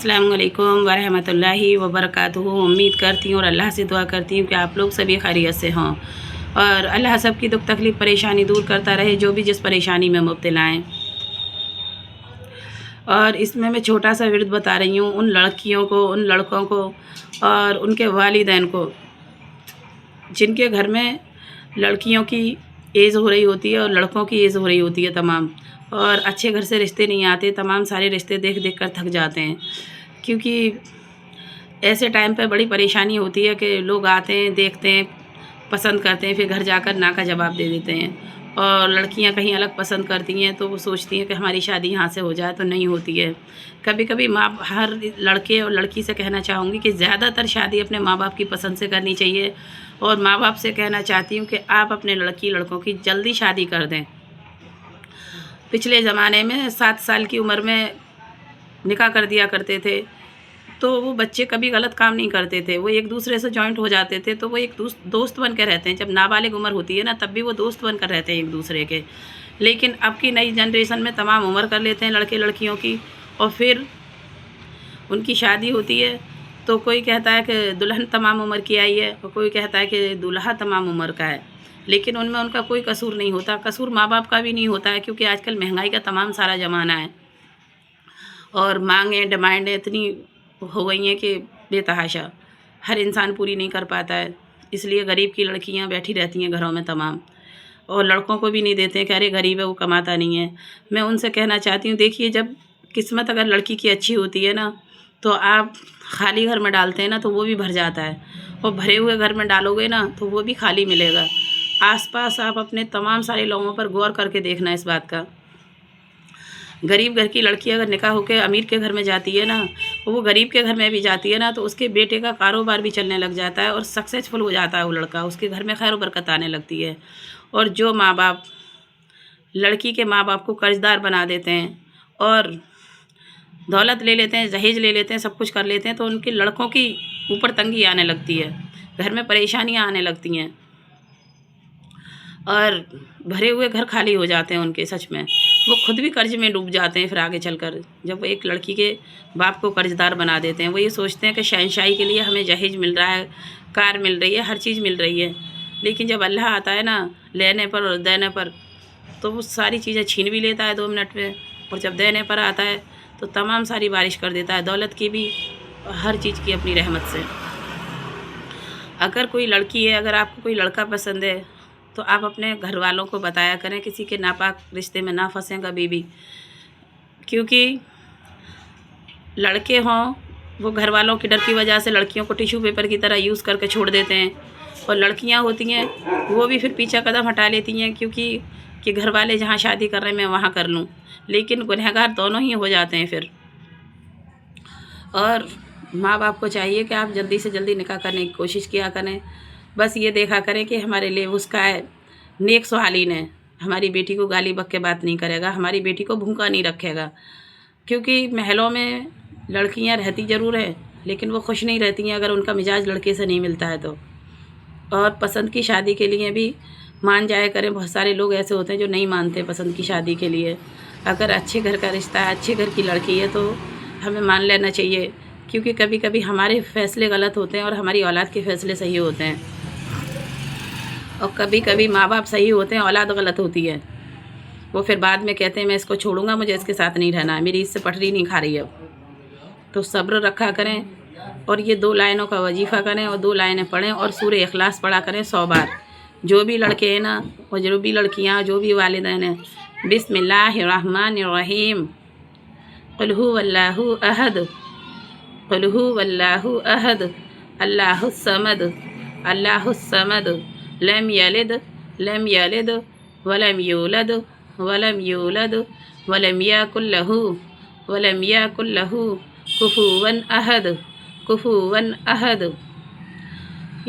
अस्सलाम वालेकुम वरहमतुल्लाहि वबरकातुहू। उम्मीद करती हूँ और अल्लाह से दुआ करती हूँ कि आप लोग सभी खैरियत से हों और अल्लाह सब की दुख तकलीफ़ परेशानी दूर करता रहे, जो भी जिस परेशानी में मुब्तला हैं। और इसमें मैं छोटा सा विर्द बता रही हूँ उन लड़कियों को, उन लड़कों को और उनके वालिदैन को जिनके घर में लड़कियों की एज़ हो रही होती है और लड़कों की एज़ हो रही होती है तमाम, और अच्छे घर से रिश्ते नहीं आते। तमाम सारे रिश्ते देख देख कर थक जाते हैं, क्योंकि ऐसे टाइम पे बड़ी परेशानी होती है कि लोग आते हैं, देखते हैं, पसंद करते हैं, फिर घर जाकर ना का जवाब दे देते हैं। और लड़कियां कहीं अलग पसंद करती हैं तो वो सोचती हैं कि हमारी शादी यहाँ से हो जाए, तो नहीं होती है। कभी कभी हर लड़के और लड़की से कहना चाहूँगी कि ज़्यादातर शादी अपने माँ बाप की पसंद से करनी चाहिए, और माँ बाप से कहना चाहती हूँ कि आप अपने लड़कों की जल्दी शादी कर दें। पिछले ज़माने में 7 साल की उम्र में निकाह कर दिया करते थे, तो वो बच्चे कभी गलत काम नहीं करते थे, वो एक दूसरे से जॉइंट हो जाते थे, तो वो एक दोस्त बन के रहते हैं। जब नाबालिग उम्र होती है ना, तब भी वो दोस्त बन कर रहते हैं एक दूसरे के। लेकिन अब की नई जनरेशन में तमाम उम्र कर लेते हैं लड़के लड़कियों की, और फिर उनकी शादी होती है तो कोई कहता है कि दुल्हन तमाम उम्र की आई है और कोई कहता है कि दूल्हा तमाम उम्र का है। लेकिन उनमें उनका कोई कसूर नहीं होता, कसूर माँ बाप का भी नहीं होता है, क्योंकि आजकल महंगाई का तमाम सारा ज़माना है और मांगें डिमांडें इतनी हो गई हैं कि बेतहाशा हर इंसान पूरी नहीं कर पाता है। इसलिए गरीब की लड़कियां बैठी रहती हैं घरों में तमाम, और लड़कों को भी नहीं देते हैं कि अरे गरीब है, वो कमाता नहीं है। मैं उनसे कहना चाहती हूँ, देखिए जब किस्मत अगर लड़की की अच्छी होती है ना, तो आप खाली घर में डालते हैं ना तो वो भी भर जाता है, और भरे हुए घर में डालोगे ना तो वो भी खाली मिलेगा। आसपास आप अपने तमाम सारे लोगों पर गौर करके देखना इस बात का। गरीब घर की लड़की अगर निकाह होकर अमीर के घर में जाती है ना, वो गरीब के घर में भी जाती है ना, तो उसके बेटे का कारोबार भी चलने लग जाता है और सक्सेसफुल हो जाता है वो लड़का, उसके घर में खैर बरकत आने लगती है। और जो माँ बाप लड़की के माँ बाप को कर्जदार बना देते हैं और दौलत ले लेते हैं, दहेज ले लेते हैं, सब कुछ कर लेते हैं, तो उनके लड़कों की ऊपर तंगी आने लगती है, घर में परेशानियाँ आने लगती हैं और भरे हुए घर खाली हो जाते हैं उनके। सच में वो खुद भी कर्ज में डूब जाते हैं फिर आगे चलकर, जब वो एक लड़की के बाप को कर्जदार बना देते हैं। वो ये सोचते हैं कि शहंशाही के लिए हमें जहेज मिल रहा है, कार मिल रही है, हर चीज़ मिल रही है, लेकिन जब अल्लाह आता है ना लेने पर और देने पर, तो वो सारी चीज़ें छीन भी लेता है 2 मिनट में, और जब देने पर आता है तो तमाम सारी बारिश कर देता है, दौलत की भी और हर चीज़ की अपनी रहमत से। अगर कोई लड़की है, अगर आपको कोई लड़का पसंद है, तो आप अपने घर वालों को बताया करें, किसी के नापाक रिश्ते में ना फंसें कभी भी, क्योंकि लड़के हों वो घर वालों के डर की वजह से लड़कियों को टिश्यू पेपर की तरह यूज़ करके छोड़ देते हैं, और लड़कियां होती हैं वो भी फिर पीछा कदम हटा लेती हैं, क्योंकि कि घर वाले जहाँ शादी कर रहे हैं मैं वहाँ कर लूँ, लेकिन गुनहगार दोनों ही हो जाते हैं फिर। और माँ बाप को चाहिए कि आप जल्दी से जल्दी निकाह करने की कोशिश किया करें। बस ये देखा करें कि हमारे लिए उसका है नेक सुहालिन है, हमारी बेटी को गाली बक के बात नहीं करेगा, हमारी बेटी को भूखा नहीं रखेगा। क्योंकि महलों में लड़कियां रहती ज़रूर है, लेकिन वो खुश नहीं रहती हैं अगर उनका मिजाज लड़के से नहीं मिलता है तो। और पसंद की शादी के लिए भी मान जाया करें, बहुत सारे लोग ऐसे होते हैं जो नहीं मानते पसंद की शादी के लिए। अगर अच्छे घर का रिश्ता है, अच्छे घर की लड़की है, तो हमें मान लेना चाहिए, क्योंकि कभी कभी हमारे फैसले गलत होते हैं और हमारी औलाद के फैसले सही होते हैं, और कभी कभी माँ बाप सही होते हैं, औलाद गलत होती है। वो फिर बाद में कहते हैं मैं इसको छोड़ूंगा, मुझे इसके साथ नहीं रहना है, मेरी इससे पटरी नहीं खा रही अब। तो सब्र रखा करें, और ये 2 लाइनों का वजीफ़ा करें और 2 लाइनें पढ़ें और सूरह इखलास पढ़ा करें 100 बार। जो भी लड़के हैं ना और जो भी लड़कियाँ, जो भी वालिदैन हैं, बिस्मिल्लाहिर्रहमानिर्रहीम, कुल हुवल्लाहु अहद, कुल हुवल्लाहु अहद, अल्लाहुस्समद, अल्लाहुस्समद, लम यलिद वलम यूलद वलम यूलद वलम याकुल लहू कुफुवन अहद, कुफुवन अहद।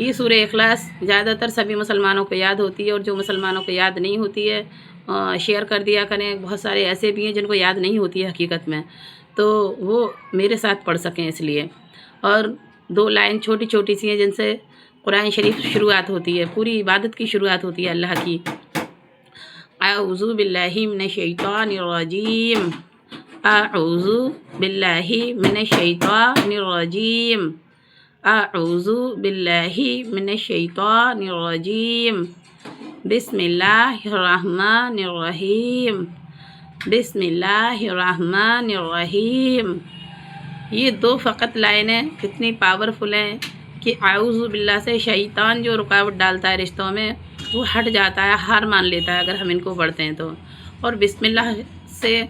ये सूरह इखलास ज़्यादातर सभी मुसलमानों को याद होती है, और जो मुसलमानों को याद नहीं होती है शेयर कर दिया करें। बहुत सारे ऐसे भी हैं जिनको याद नहीं होती है हकीकत में, तो वो मेरे साथ पढ़ सकें इसलिए। और 2 लाइन छोटी छोटी सी हैं जिनसे कुरान शरीफ शुरुआत होती है, पूरी इबादत की शुरुआत होती है अल्लाह की। औज़ु बिल्लाहि मिनश शैतानिर रजीम, अऊज़ु बिल्लाहि मिनश्शैतानिर्रजीम, अऊज़ु बिल्लाहि मिनश्शैतानिर्रजीम, बिस्मिल्लाहिर्रहमानिर्रहीम, बिस्मिल्लाहिर्रहमानिर्रहीम। ये 2 फ़कत लाइनें कितनी पावरफुल हैं कि आऊज़ु बिल्लाह से शैतान जो रुकावट डालता है रिश्तों में वो हट जाता है, हार मान लेता है अगर हम इनको पढ़ते हैं तो। और बिस्मिल्लाह से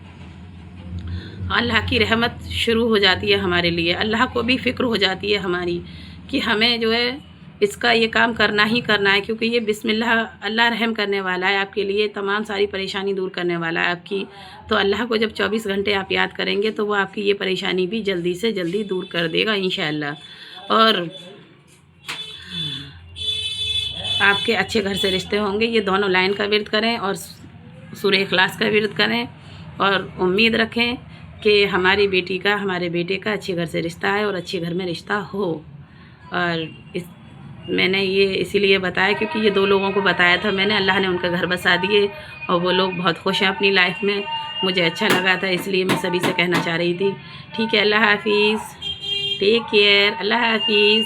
अल्लाह की रहमत शुरू हो जाती है हमारे लिए, अल्लाह को भी फ़िक्र हो जाती है हमारी कि हमें जो है इसका ये काम करना ही करना है, क्योंकि ये बिस्मिल्लाह अल्लाह रहम करने वाला है आपके लिए, तमाम सारी परेशानी दूर करने वाला है आपकी। तो अल्लाह को जब 24 घंटे आप याद करेंगे तो वो आपकी ये परेशानी भी जल्दी से जल्दी दूर कर देगा इंशाअल्लाह। और आपके अच्छे घर से रिश्ते होंगे। ये दोनों लाइन का विर्द करें और सूरह इखलास का विर्द करें और उम्मीद रखें कि हमारी बेटी का, हमारे बेटे का अच्छे घर से रिश्ता है और अच्छे घर में रिश्ता हो। और मैंने ये इसीलिए बताया क्योंकि ये 2 लोगों को बताया था मैंने, अल्लाह ने उनका घर बसा दिए और वो लोग बहुत खुश हैं अपनी लाइफ में। मुझे अच्छा लगा था इसलिए मैं सभी से कहना चाह रही थी। ठीक है, अल्लाह हाफिज़, टेक केयर, अल्लाह हाफिज़।